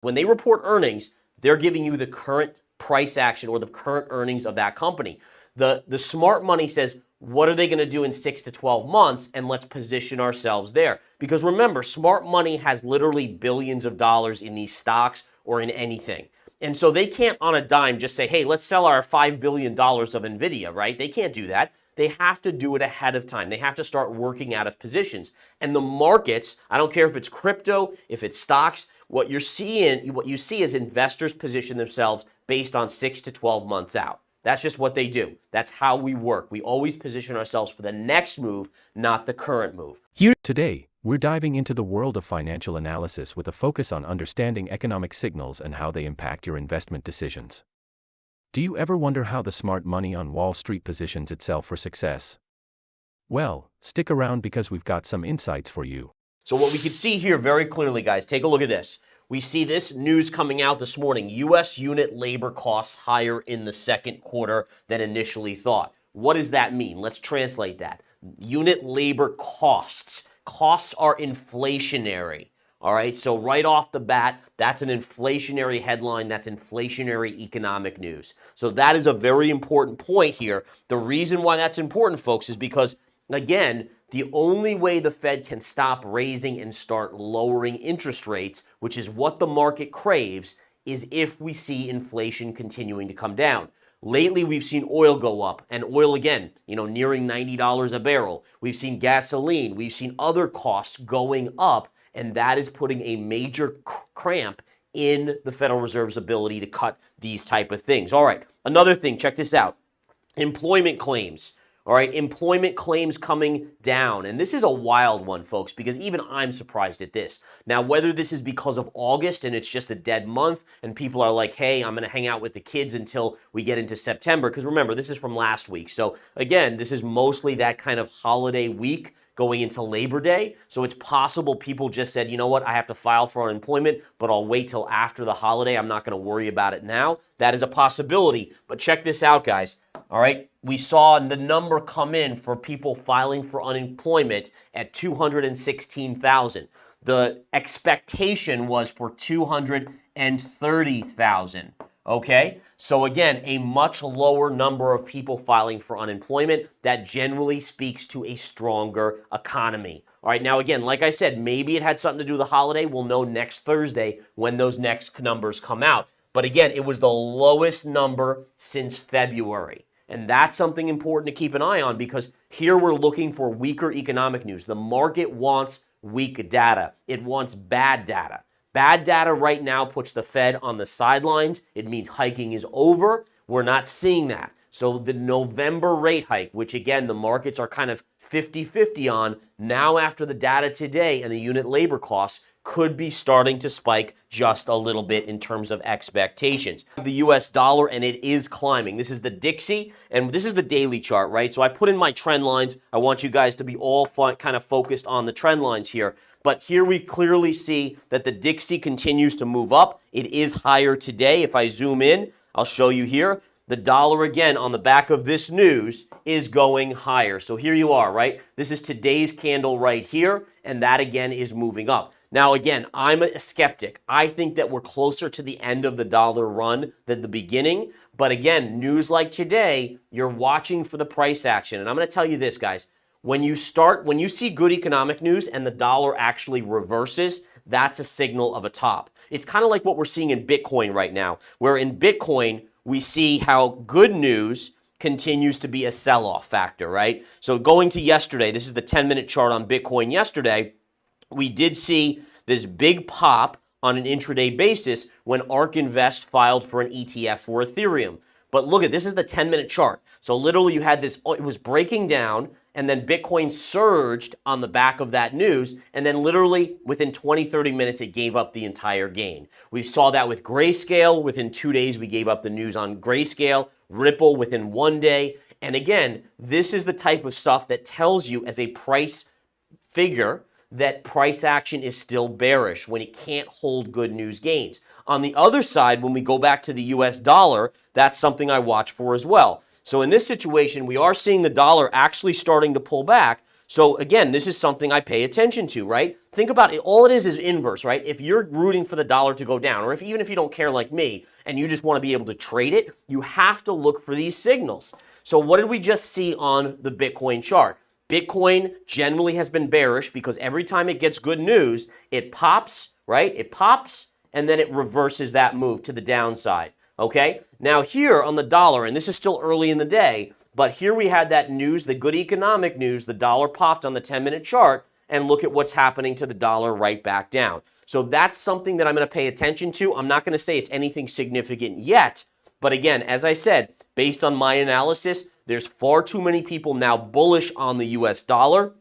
When they report earnings, they're giving you the current price action or the current earnings of that company. The smart money says, what are they going to do in 6 to 12 months? And let's position ourselves there. Because remember, smart money has literally billions of dollars in these stocks or in anything. And so they can't on a dime just say, hey, let's sell our $5 billion of NVIDIA, right? They can't do that. They have to do it ahead of time. They have to start working out of positions. And the markets, I don't care if it's crypto, if it's stocks, what you see is investors position themselves based on 6 to 12 months out. That's just what they do. That's how we work. We always position ourselves for the next move, not the current move. Today, we're diving into the world of financial analysis with a focus on understanding economic signals and how they impact your investment decisions. Do you ever wonder how the smart money on Wall Street positions itself for success? Well, stick around because we've got some insights for you. So what we can see here very clearly, guys, take a look at this. We see this news coming out this morning. U.S. unit labor costs higher in the second quarter than initially thought. What does that mean? Let's translate that. Unit labor costs. Costs are inflationary. All right, so right off the bat, that's an inflationary headline. That's inflationary economic news. So that is a very important point here. The reason why that's important, folks, is because, again, the only way the Fed can stop raising and start lowering interest rates, which is what the market craves, is if we see inflation continuing to come down. Lately, we've seen oil go up, and oil again, nearing $90 a barrel. We've seen gasoline. We've seen other costs going up, and that is putting a major cramp in the Federal Reserve's ability to cut these type of things. All right, another thing, check this out. Employment claims. All right, employment claims coming down. And this is a wild one, folks, because even I'm surprised at this. Now, whether this is because of August and it's just a dead month and people are like, hey, I'm going to hang out with the kids until we get into September. Because remember, this is from last week. So again, this is mostly that kind of holiday week going into Labor Day. So it's possible people just said, you know what, I have to file for unemployment, but I'll wait till after the holiday. I'm not going to worry about it now. That is a possibility. But check this out, guys. All right, we saw the number come in for people filing for unemployment at 216,000. The expectation was for 230,000. Okay, so again, a much lower number of people filing for unemployment. That generally speaks to a stronger economy. All right, now again, like I said, maybe it had something to do with the holiday. We'll know next Thursday when those next numbers come out. But again, it was the lowest number since February. And that's something important to keep an eye on because here we're looking for weaker economic news. The market wants weak data. It wants bad data. Bad data right now puts the Fed on the sidelines. It means hiking is over. We're not seeing that. So the November rate hike, which again, the markets are kind of 50-50 on, now after the data today and the unit labor costs could be starting to spike just a little bit in terms of expectations. The US dollar, and it is climbing. This is the Dixie, and this is the daily chart, right? So I put in my trend lines. I want you guys to be all kind of focused on the trend lines here. But here we clearly see that the Dixie continues to move up. It is higher today. If I zoom in, I'll show you here. The dollar, again, on the back of this news, is going higher. So here you are, right? This is today's candle right here, and that, again, is moving up. Now, again, I'm a skeptic. I think that we're closer to the end of the dollar run than the beginning. But again, news like today, you're watching for the price action. And I'm going to tell you this, guys. When you see good economic news and the dollar actually reverses, that's a signal of a top. It's kind of like what we're seeing in Bitcoin right now, where in Bitcoin, we see how good news continues to be a sell-off factor, right? So going to yesterday, this is the 10-minute chart on Bitcoin yesterday, we did see this big pop on an intraday basis when ARK Invest filed for an ETF for Ethereum. But look at this is the 10-minute chart. So literally you had this, it was breaking down, and then Bitcoin surged on the back of that news, and then literally within 20, 30 minutes, it gave up the entire gain. We saw that with Grayscale. Within 2 days, we gave up the news on Grayscale. Ripple within 1 day. And again, this is the type of stuff that tells you as a price figure that price action is still bearish when it can't hold good news gains. On the other side, when we go back to the US dollar, that's something I watch for as well. So in this situation, we are seeing the dollar actually starting to pull back. So again, this is something I pay attention to, right? Think about it. All it is inverse, right? If you're rooting for the dollar to go down, or even if you don't care like me and you just want to be able to trade it, you have to look for these signals. So what did we just see on the Bitcoin chart? Bitcoin generally has been bearish because every time it gets good news, it pops, right? It pops and then it reverses that move to the downside, okay? Now here on the dollar, and this is still early in the day, but here we had that news, the good economic news, the dollar popped on the 10-minute chart, and look at what's happening to the dollar right back down. So that's something that I'm going to pay attention to. I'm not going to say it's anything significant yet, but again, as I said, based on my analysis, there's far too many people now bullish on the US dollar,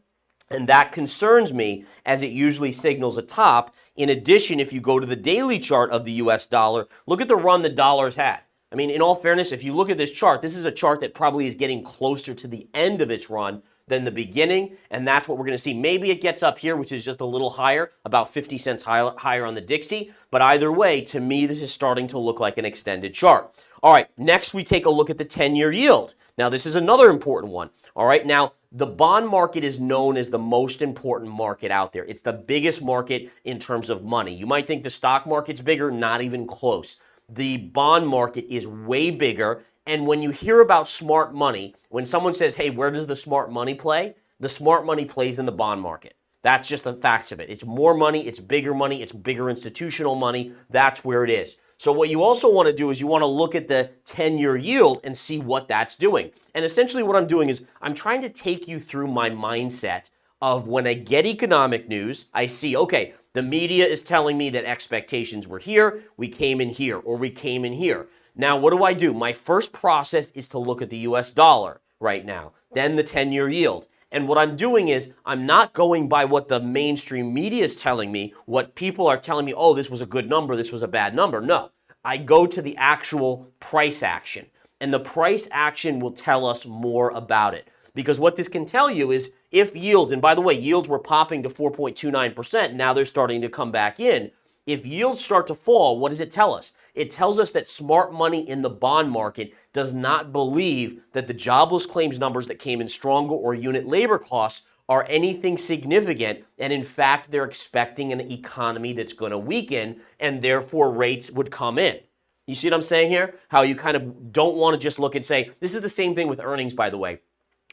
and that concerns me as it usually signals a top. In addition, if you go to the daily chart of the US dollar, look at the run the dollar's had. I mean, in all fairness, if you look at this chart, this is a chart that probably is getting closer to the end of its run than the beginning, and that's what we're going to see. Maybe it gets up here, which is just a little higher, about 50 cents higher on the Dixie, but either way, to me, this is starting to look like an extended chart. All right, next we take a look at the 10-year yield. Now, this is another important one. All right, now, the bond market is known as the most important market out there. It's the biggest market in terms of money. You might think the stock market's bigger, not even close. The bond market is way bigger, and when you hear about smart money, when someone says, hey, where does the smart money play? The smart money plays in the bond market. That's just the facts of it. It's more money, it's bigger institutional money. That's where it is. So what you also want to do is you want to look at the 10-year yield and see what that's doing. And essentially what I'm doing is I'm trying to take you through my mindset of when I get economic news, I see, okay, the media is telling me that expectations were here, we came in here, or we came in here. Now, what do? My first process is to look at the US dollar right now, then the 10-year yield. And what I'm doing is I'm not going by what the mainstream media is telling me, what people are telling me, oh, this was a good number, this was a bad number. No, I go to the actual price action. And the price action will tell us more about it. Because what this can tell you is if yields, and by the way, yields were popping to 4.29%, now they're starting to come back in. If yields start to fall, what does it tell us? It tells us that smart money in the bond market does not believe that the jobless claims numbers that came in stronger or unit labor costs are anything significant, and in fact, they're expecting an economy that's going to weaken, and therefore rates would come in. You see what I'm saying here? How you kind of don't want to just look and say, this is the same thing with earnings, by the way.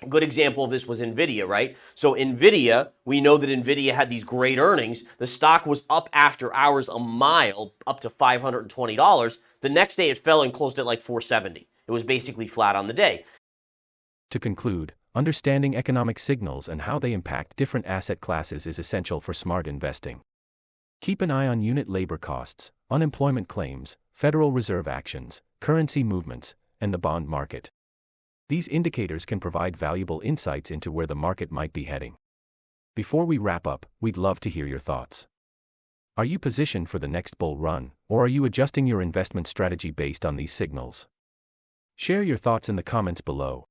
A good example of this was NVIDIA, right? So NVIDIA, we know that NVIDIA had these great earnings. The stock was up after hours a mile, up to $520. The next day it fell and closed at like $470. It was basically flat on the day. To conclude, understanding economic signals and how they impact different asset classes is essential for smart investing. Keep an eye on unit labor costs, unemployment claims, Federal Reserve actions, currency movements, and the bond market. These indicators can provide valuable insights into where the market might be heading. Before we wrap up, we'd love to hear your thoughts. Are you positioned for the next bull run, or are you adjusting your investment strategy based on these signals? Share your thoughts in the comments below.